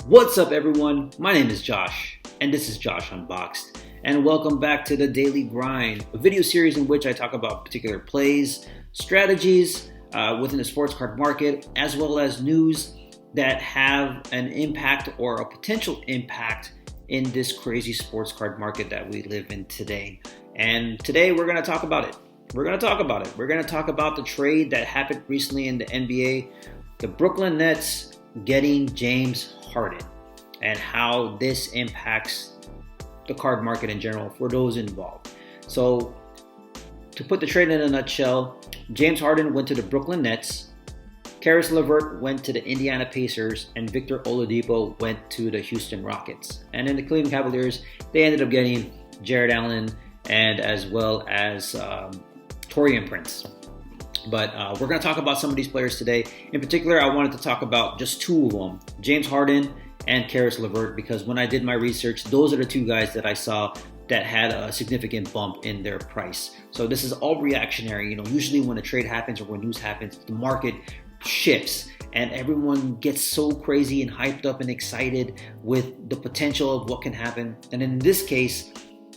What's up, everyone? My name is Josh, and this is Josh Unboxed. And welcome back to the Daily Grind, a video series in which I talk about particular plays, strategies within the sports card market, as well as news that have an impact or a potential impact in this crazy sports card market that we live in today. And today we're going to talk about it. We're going to talk about the trade that happened recently in the NBA, the Brooklyn Nets getting James Harden, and how this impacts the card market in general for those involved. So, to put the trade in a nutshell, James Harden went to the Brooklyn Nets, Karis Levert went to the Indiana Pacers, and Victor Oladipo went to the Houston Rockets. And in the Cleveland Cavaliers, they ended up getting Jared Allen and as well as Taurean Prince. But we're going to talk about some of these players today. In particular, I wanted to talk about just two of them, James Harden and Karis Levert, because when I did my research, those are the two guys that I saw that had a significant bump in their price. So this is all reactionary. Usually when a trade happens or when news happens, the market shifts and everyone gets so crazy and hyped up and excited with the potential of what can happen. And in this case,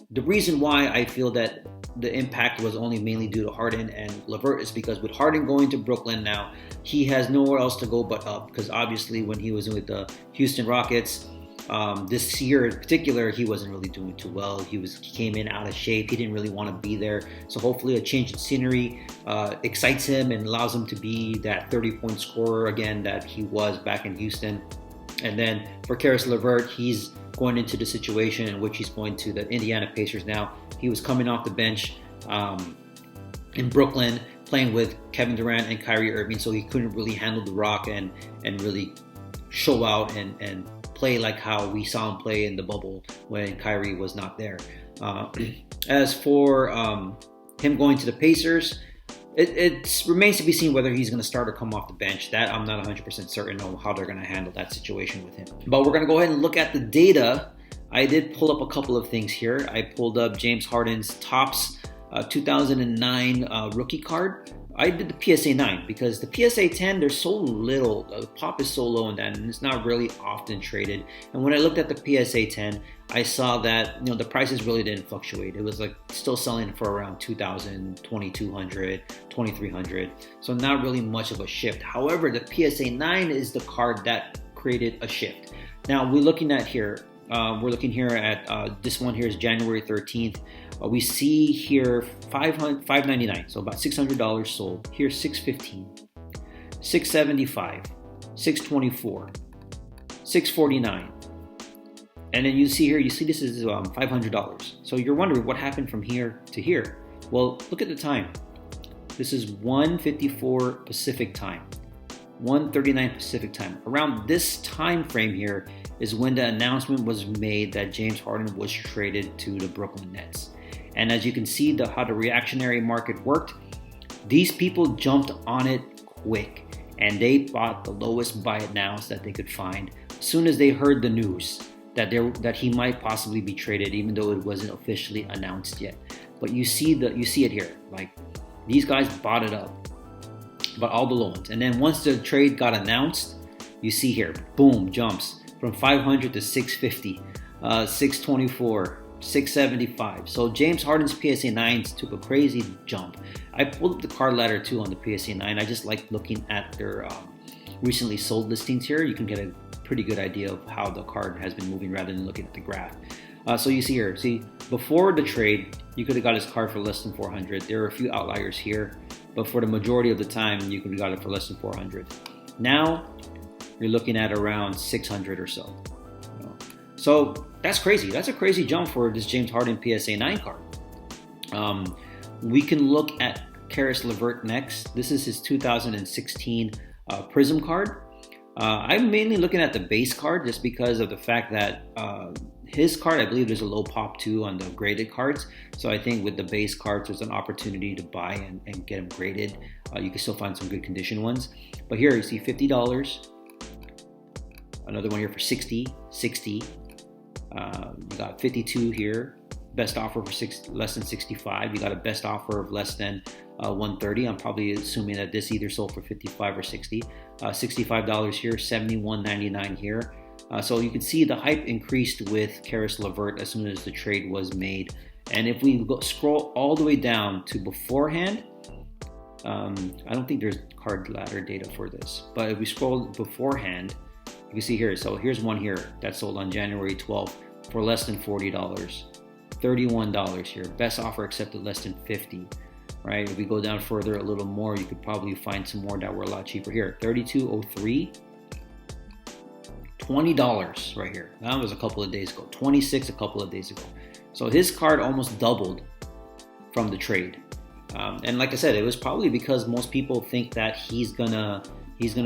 the reason why I feel that the impact was only mainly due to Harden and Levert is because with Harden going to Brooklyn now, he has nowhere else to go but up, because obviously when he was with the Houston Rockets, this year in particular, he wasn't really doing too well. He came in out of shape. He didn't really want to be there. So hopefully a change in scenery excites him and allows him to be that 30-point scorer again that he was back in Houston. And then for Karis Levert, he's going into the situation in which he's going to the Indiana Pacers now. He was coming off the bench in Brooklyn, playing with Kevin Durant and Kyrie Irving, so he couldn't really handle the rock and really show out and play like how we saw him play in the bubble when Kyrie was not there. As for him going to the Pacers, it remains to be seen whether he's going to start or come off the bench. That I'm not 100% certain of how they're going to handle that situation with him. But we're going to go ahead and look at the data. I did pull up a couple of things here. I pulled up James Harden's Topps 2009 rookie card. I did the PSA 9 because the PSA 10, there's so little, the pop is so low in that, and it's not really often traded. And when I looked at the PSA 10, I saw that the prices really didn't fluctuate. It was like still selling for around $2,000, $2,200, $2,300. So not really much of a shift. However, the PSA 9 is the card that created a shift. Now we're looking at here. We're looking here at this one here is January 13th. We see here $599, so about $600 sold. Here's $615, $675, $624, $649, and then you see this is $500. So you're wondering what happened from here to here. Well, look at the time. This is 1:54 Pacific time, 1:39 Pacific time. Around this time frame here is when the announcement was made that James Harden was traded to the Brooklyn Nets. And as you can see how the reactionary market worked, these people jumped on it quick and they bought the lowest buy it nows that they could find as soon as they heard the news that he might possibly be traded, even though it wasn't officially announced yet. But you see it here, like these guys bought it up, bought all the low ones. And then once the trade got announced, you see here, boom, jumps from 500 to 650, 624, 675. So James Harden's PSA 9s took a crazy jump. I pulled up the card ladder too on the PSA 9. I just like looking at their recently sold listings here. You can get a pretty good idea of how the card has been moving rather than looking at the graph. So you see here, before the trade, you could have got his card for less than 400. There are a few outliers here, but for the majority of the time, you could have got it for less than 400. Now, you're looking at around 600 or so. So that's crazy. That's a crazy jump for this James Harden PSA 9 card. We can look at Karis Levert next. This is his 2016 Prizm card. I'm mainly looking at the base card just because of the fact that his card, I believe there's a low pop too on the graded cards. So I think with the base cards, there's an opportunity to buy and get them graded. You can still find some good condition ones. But here you see $50. Another one here for $60. You got 52 here. Best offer for less than 65. You got a best offer of less than 130. I'm probably assuming that this either sold for 55 or 60. $65 here, $71.99 here. So you can see the hype increased with Karis Levert as soon as the trade was made. And if we scroll all the way down to beforehand, I don't think there's card ladder data for this, but if we scroll beforehand, you can see here. So here's one here that sold on January 12th for less than $40, $31 here. Best offer accepted less than $50, right? If we go down further a little more, you could probably find some more that were a lot cheaper here. $32.03, $20 right here. That was a couple of days ago. $26 a couple of days ago. So his card almost doubled from the trade. And like I said, it was probably because most people think that he's gonna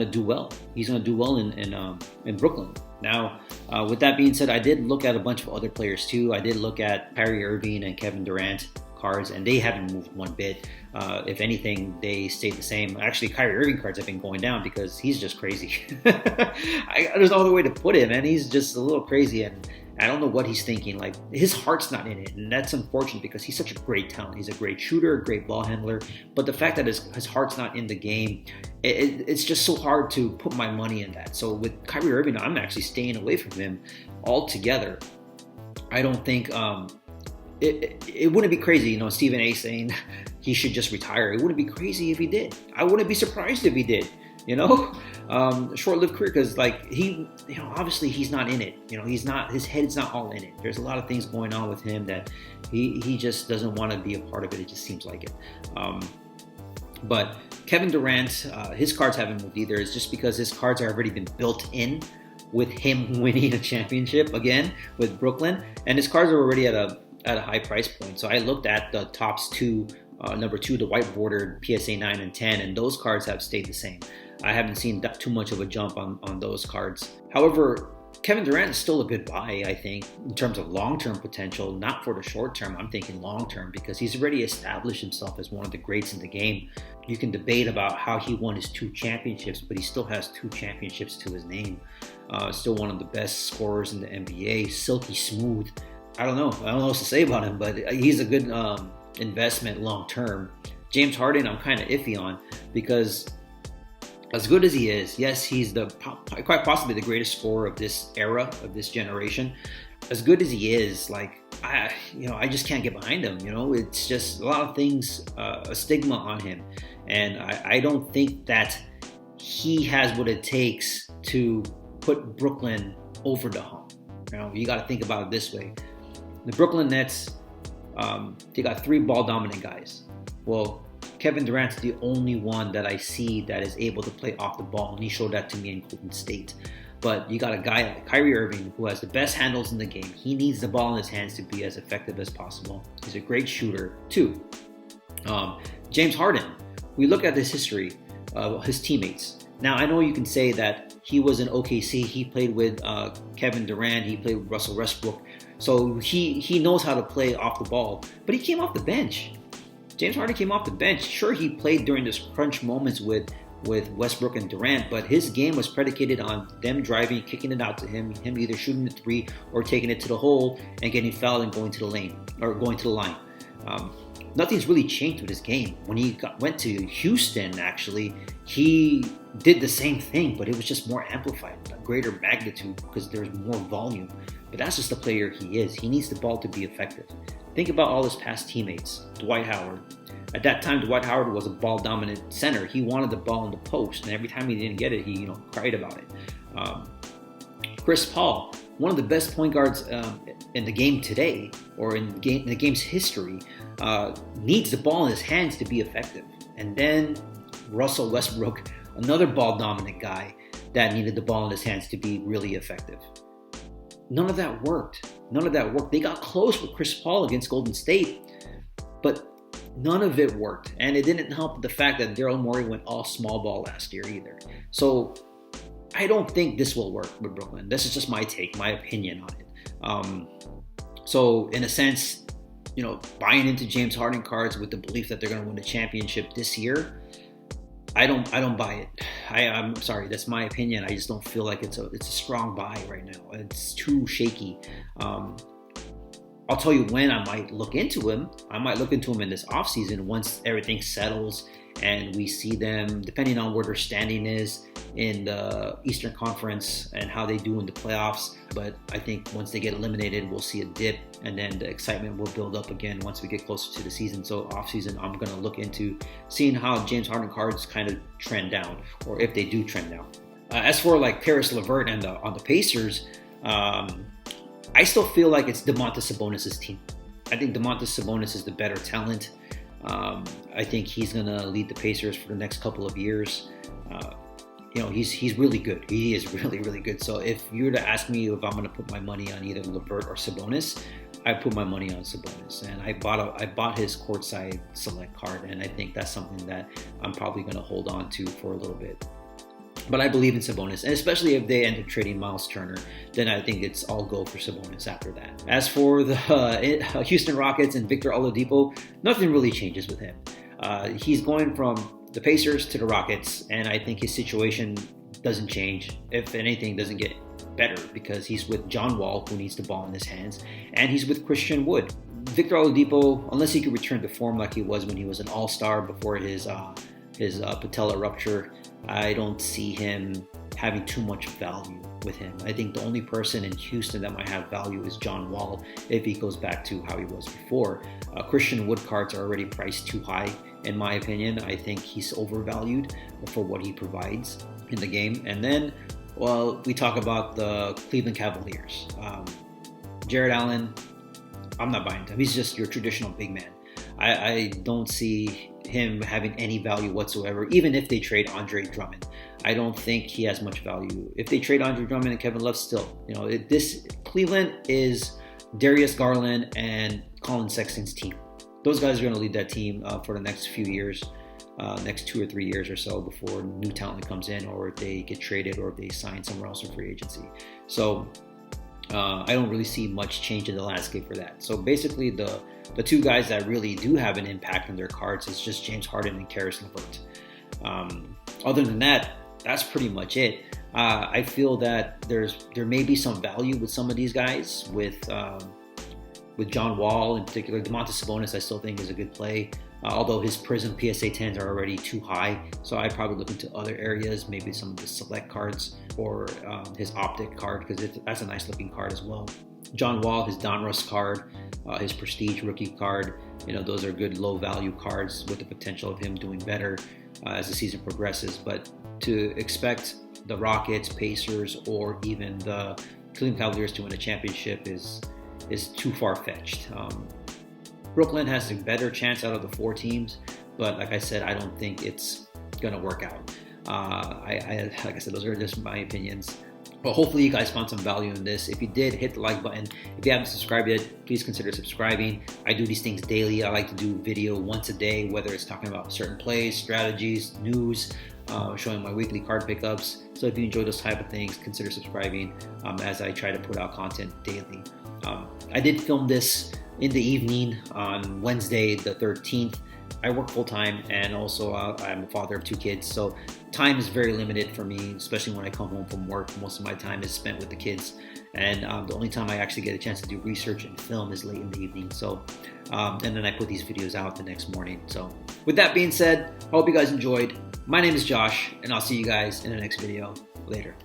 do well. He's gonna do well in Brooklyn. Now, with that being said, I did look at a bunch of other players too. I did look at Kyrie Irving and Kevin Durant cards, and they haven't moved one bit. If anything, they stayed the same. Actually, Kyrie Irving cards have been going down because he's just crazy. There's no other way to put it, man. He's just a little crazy, and I don't know what he's thinking. Like, his heart's not in it, and that's unfortunate because he's such a great talent. He's a great shooter, a great ball handler, but the fact that his heart's not in the game, it's just so hard to put my money in that. So with Kyrie Irving, I'm actually staying away from him altogether. I don't think it wouldn't be crazy, Stephen A saying he should just retire. It wouldn't be crazy if he did. I wouldn't be surprised if he did. Short-lived career, because obviously he's not in it. His head's not all in it. There's a lot of things going on with him that he just doesn't want to be a part of it. It just seems like it. But Kevin Durant, his cards haven't moved either. It's just because his cards have already been built in with him winning a championship again with Brooklyn, and his cards are already at a high price point. So I looked at the Topps number 2, the white bordered PSA 9 and 10, and those cards have stayed the same. I haven't seen too much of a jump on those cards. However, Kevin Durant is still a good buy, I think, in terms of long-term potential, not for the short term. I'm thinking long-term because he's already established himself as one of the greats in the game. You can debate about how he won his 2 championships, but he still has 2 championships to his name. Still one of the best scorers in the NBA, silky smooth. I don't know what to say about him, but he's a good investment long-term. James Harden, I'm kind of iffy on because as good as he is, yes, he's quite possibly the greatest scorer of this era, of this generation. As good as he is, I just can't get behind him. It's just a lot of things, a stigma on him, and I don't think that he has what it takes to put Brooklyn over the hump. You got to think about it this way: the Brooklyn Nets, they got 3 ball dominant guys. Well, Kevin Durant's the only one that I see that is able to play off the ball, and he showed that to me in Golden State. But you got a guy like Kyrie Irving who has the best handles in the game. He needs the ball in his hands to be as effective as possible. He's a great shooter too. James Harden, we look at his history, his teammates. Now, I know you can say that he was in OKC. He played with Kevin Durant. He played with Russell Westbrook. So he knows how to play off the ball. But he came off the bench. James Harden came off the bench. Sure, he played during this crunch moments with Westbrook and Durant, but his game was predicated on them driving, kicking it out to him either shooting the 3 or taking it to the hole and getting fouled and going to the lane or going to the line. Nothing's really changed with his game. When he went to Houston, actually, he did the same thing, but it was just more amplified, a greater magnitude because there's more volume. But that's just the player he is. He needs the ball to be effective. Think about all his past teammates. Dwight Howard. At that time, Dwight Howard was a ball-dominant center. He wanted the ball in the post, and every time he didn't get it, he cried about it. Chris Paul, one of the best point guards in the game today, or in the game's history, needs the ball in his hands to be effective. And then Russell Westbrook, another ball-dominant guy that needed the ball in his hands to be really effective. None of that worked. They got close with Chris Paul against Golden State, but none of it worked. And it didn't help the fact that Daryl Morey went all small ball last year either. So I don't think this will work with Brooklyn. This is just my take, my opinion on it. So in a sense, buying into James Harden cards with the belief that they're going to win the championship this year, I don't buy it. I'm sorry, that's my opinion. I just don't feel like it's a strong buy right now. It's too shaky. I'll tell you when I might look into him. I might look into him in this offseason once everything settles and we see them, depending on where their standing is in the Eastern Conference and how they do in the playoffs. But I think once they get eliminated, we'll see a dip, and then the excitement will build up again once we get closer to the season. So off season, I'm going to look into seeing how James Harden cards kind of trend down, or if they do trend down. As for like Karis Levert and on the Pacers, I still feel like it's Domantas Sabonis' team. I think Domantas Sabonis is the better talent. I think he's going to lead the Pacers for the next couple of years. He's really good. He is really, really good. So if you were to ask me if I'm going to put my money on either Levert or Sabonis, I put my money on Sabonis. And I bought his courtside select card, and I think that's something that I'm probably going to hold on to for a little bit. But I believe in Sabonis, and especially if they end up trading Miles Turner, then I think it's all go for Sabonis after that. As for the Houston Rockets and Victor Oladipo, nothing really changes with him. He's going from the Pacers to the Rockets, and I think his situation doesn't change. If anything, doesn't get better, because he's with John Wall, who needs the ball in his hands, and he's with Christian Wood. Victor Oladipo, unless he could return to form like he was when he was an all-star before his patella rupture, I don't see him having too much value with him. I think the only person in Houston that might have value is John Wall if he goes back to how he was before. Christian Wood cards are already priced too high, in my opinion. I think he's overvalued for what he provides in the game. And then, well, we talk about the Cleveland Cavaliers. Jared Allen, I'm not buying him. He's just your traditional big man. I don't see him having any value whatsoever, even if they trade Andre Drummond. I don't think he has much value. If they trade Andre Drummond and Kevin Love, still, this Cleveland is Darius Garland and Colin Sexton's team. Those guys are going to lead that team for the next few years, next 2 or 3 years or so, before new talent comes in, or if they get traded, or if they sign somewhere else in free agency. So I don't really see much change in the landscape for that. So basically, the two guys that really do have an impact on their cards is just James Harden and Karis Levert. Other than that, that's pretty much it. I feel that there may be some value with some of these guys, with John Wall in particular. Domantas Sabonis I still think is a good play, although his Prizm PSA 10s are already too high. So I'd probably look into other areas, maybe some of the select cards, or his optic card, because that's a nice looking card as well. John Wall, his Donruss card, his Prestige rookie card, those are good low value cards with the potential of him doing better as the season progresses. But to expect the Rockets, Pacers, or even the Cleveland Cavaliers to win a championship is too far-fetched. Brooklyn has a better chance out of the 4 teams, but like I said, I don't think it's going to work out. Like I said, those are just my opinions. But hopefully you guys found some value in this. If you did, hit the like button. If you haven't subscribed yet, please consider subscribing. I do these things daily. I like to do video once a day, whether it's talking about certain plays, strategies, news, showing my weekly card pickups. So if you enjoy those type of things, consider subscribing as I try to put out content daily. I did film this in the evening on Wednesday the 13th. I work full-time, and also I'm a father of 2 kids, so time is very limited for me, especially when I come home from work. Most of my time is spent with the kids, and the only time I actually get a chance to do research and film is late in the evening. So, and then I put these videos out the next morning. So with that being said, I hope you guys enjoyed. My name is Josh, and I'll see you guys in the next video. Later.